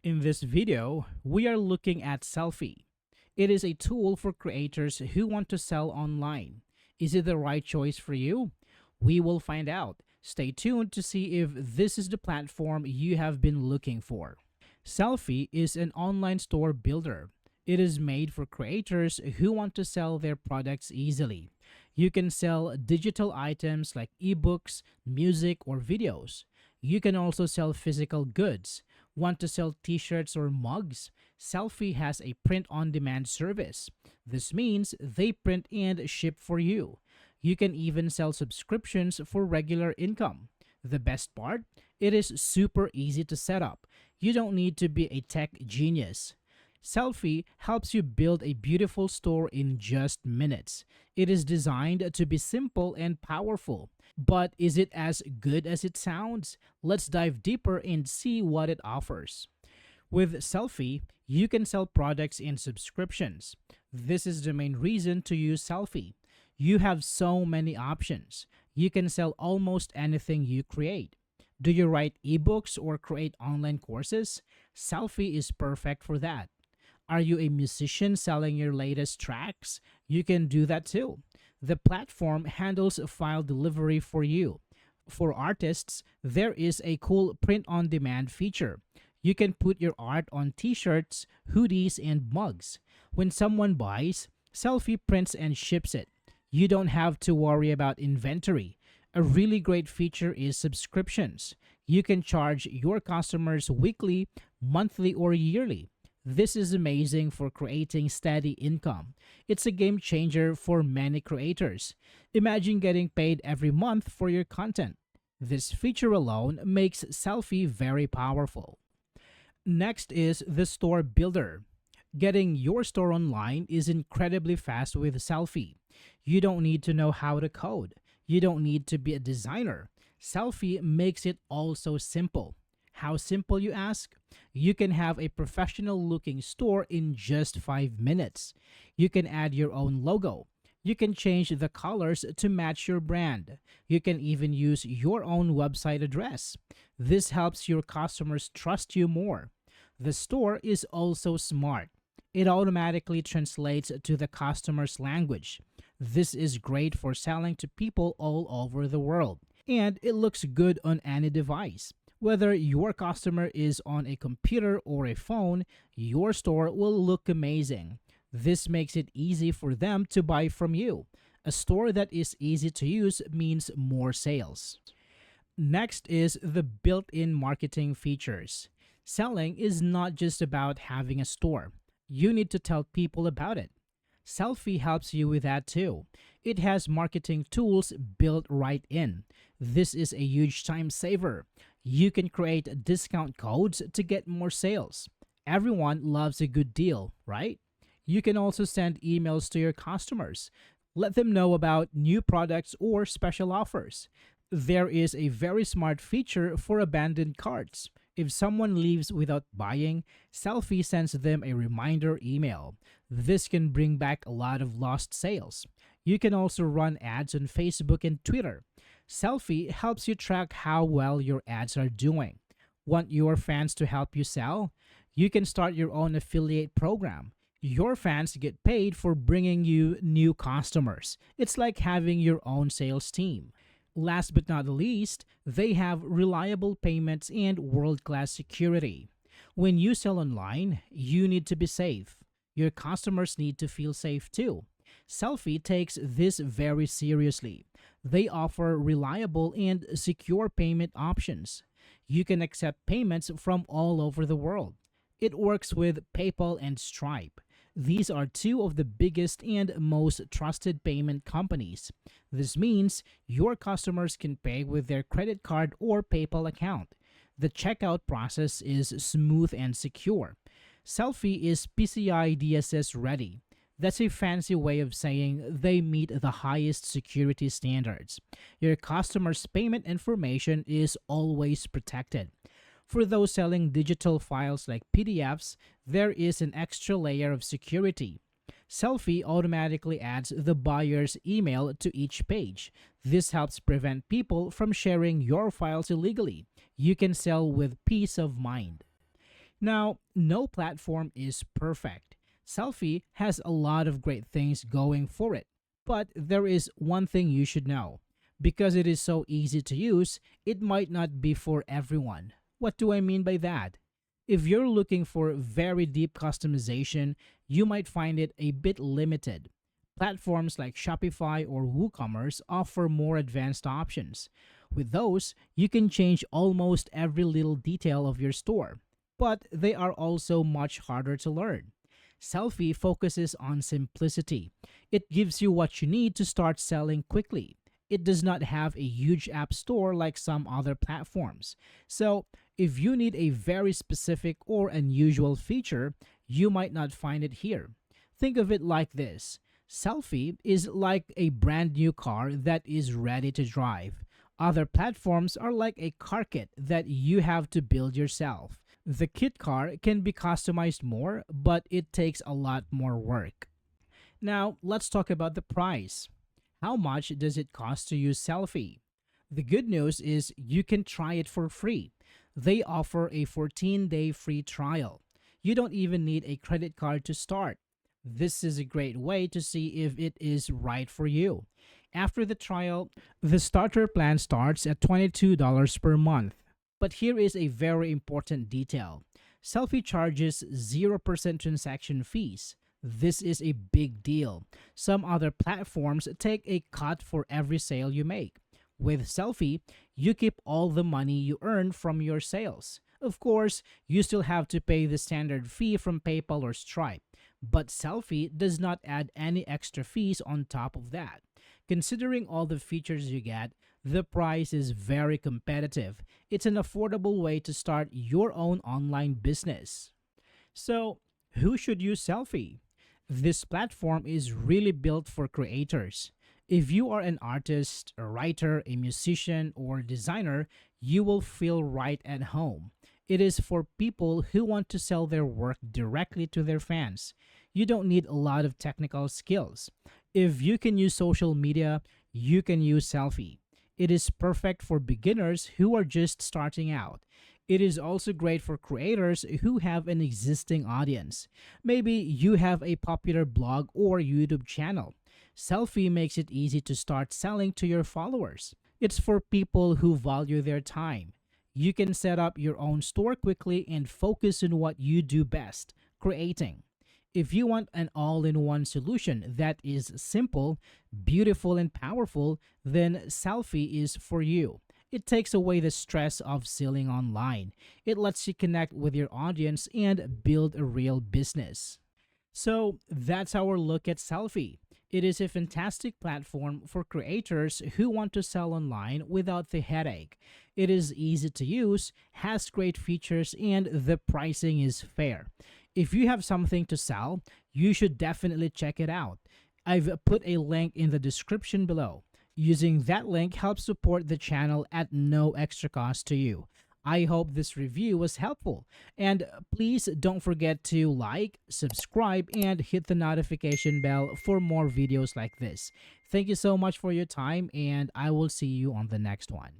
In this video, we are looking at Sellfy. It is a tool for creators who want to sell online. Is it the right choice for you? We will find out. Stay tuned to see if this is the platform you have been looking for. Sellfy is an online store builder. It is made for creators who want to sell their products easily. You can sell digital items like ebooks, music, or videos. You can also sell physical goods. Want to sell t-shirts or mugs? Sellfy has a print-on-demand service. This means they print and ship for you. You can even sell subscriptions for regular income. The best part? It is super easy to set up. You don't need to be a tech genius. Sellfy helps you build a beautiful store in just minutes. It is designed to be simple and powerful. But is it as good as it sounds? Let's dive deeper and see what it offers. With Sellfy, you can sell products and subscriptions. This is the main reason to use Sellfy. You have so many options. You can sell almost anything you create. Do you write ebooks or create online courses? Sellfy is perfect for that. Are you a musician selling your latest tracks? You can do that too. The platform handles file delivery for you. For artists, there is a cool print on demand feature. You can put your art on t-shirts, hoodies, and mugs. When someone buys, Sellfy prints and ships it. You don't have to worry about inventory. A really great feature is subscriptions. You can charge your customers weekly, monthly, or yearly. This is amazing for creating steady income. It's a game changer for many creators. Imagine getting paid every month for your content. This feature alone makes Sellfy very powerful. Next is the store builder. Getting your store online is incredibly fast with Sellfy. You don't need to know how to code. You don't need to be a designer. Sellfy makes it all so simple. How simple, you ask? You can have a professional looking store in just 5 minutes. You can add your own logo. You can change the colors to match your brand. You can even use your own website address. This helps your customers trust you more. The store is also smart. It automatically translates to the customer's language. This is great for selling to people all over the world. And it looks good on any device. Whether your customer is on a computer or a phone, your store will look amazing. This makes it easy for them to buy from you. A store that is easy to use means more sales. Next is the built-in marketing features. Selling is not just about having a store. You need to tell people about it. Sellfy helps you with that too. It has marketing tools built right in. This is a huge time saver. You can create discount codes to get more sales. Everyone loves a good deal, right? You can also send emails to your customers. Let them know about new products or special offers. There is a very smart feature for abandoned carts. If someone leaves without buying, Sellfy sends them a reminder email. This can bring back a lot of lost sales. You can also run ads on Facebook and Twitter. Sellfy helps you track how well your ads are doing. Want your fans to help you sell? You can start your own affiliate program. Your fans get paid for bringing you new customers. It's like having your own sales team. Last but not least, they have reliable payments and world-class security. When you sell online, you need to be safe. Your customers need to feel safe too. Sellfy takes this very seriously. They offer reliable and secure payment options. You can accept payments from all over the world. It works with PayPal and Stripe. These are two of the biggest and most trusted payment companies. This means your customers can pay with their credit card or PayPal account. The checkout process is smooth and secure. Sellfy is PCI DSS ready. That's a fancy way of saying they meet the highest security standards. Your customer's payment information is always protected. For those selling digital files like PDFs, there is an extra layer of security. Sellfy automatically adds the buyer's email to each page. This helps prevent people from sharing your files illegally. You can sell with peace of mind. Now, no platform is perfect. Selfie has a lot of great things going for it, but there is one thing you should know. Because it is so easy to use, it might not be for everyone. What do I mean by that? If you're looking for very deep customization, you might find it a bit limited. Platforms like Shopify or WooCommerce offer more advanced options. With those, you can change almost every little detail of your store, but they are also much harder to learn. Selfie focuses on simplicity. It gives you what you need to start selling quickly. It does not have a huge app store like some other platforms. So, if you need a very specific or unusual feature, you might not find it here. Think of it like this: Selfie is like a brand new car that is ready to drive. Other platforms are like a car kit that you have to build yourself. The kit car can be customized more, but it takes a lot more work. Now, let's talk about the price. How much does it cost to use Selfie? The good news is you can try it for free. They offer a 14-day free trial. You don't even need a credit card to start. This is a great way to see if it is right for you. After the trial, the starter plan starts at $22 per month. But here is a very important detail. Selfie charges 0% transaction fees. This is a big deal. Some other platforms take a cut for every sale you make. With Selfie, you keep all the money you earn from your sales. Of course, you still have to pay the standard fee from PayPal or Stripe, but Selfie does not add any extra fees on top of that. Considering all the features you get, the price is very competitive. It's an affordable way to start your own online business. So, who should use Selfie? This platform is really built for creators. If you are an artist, a writer, a musician, or designer, you will feel right at home. It is for people who want to sell their work directly to their fans. You don't need a lot of technical skills. If you can use social media, you can use Selfie. It is perfect for beginners who are just starting out. It is also great for creators who have an existing audience. Maybe you have a popular blog or YouTube channel. Selfie makes it easy to start selling to your followers. It's for people who value their time. You can set up your own store quickly and focus on what you do best, creating. If you want an all-in-one solution that is simple, beautiful, and powerful, then Selfie is for you. It takes away the stress of selling online. It lets you connect with your audience and build a real business. So that's our look at Selfie. It is a fantastic platform for creators who want to sell online without the headache. It is easy to use, has great features, and the pricing is fair. If you have something to sell, you should definitely check it out. I've put a link in the description below. Using that link helps support the channel at no extra cost to you. I hope this review was helpful. And please don't forget to like, subscribe, and hit the notification bell for more videos like this. Thank you so much for your time, and I will see you on the next one.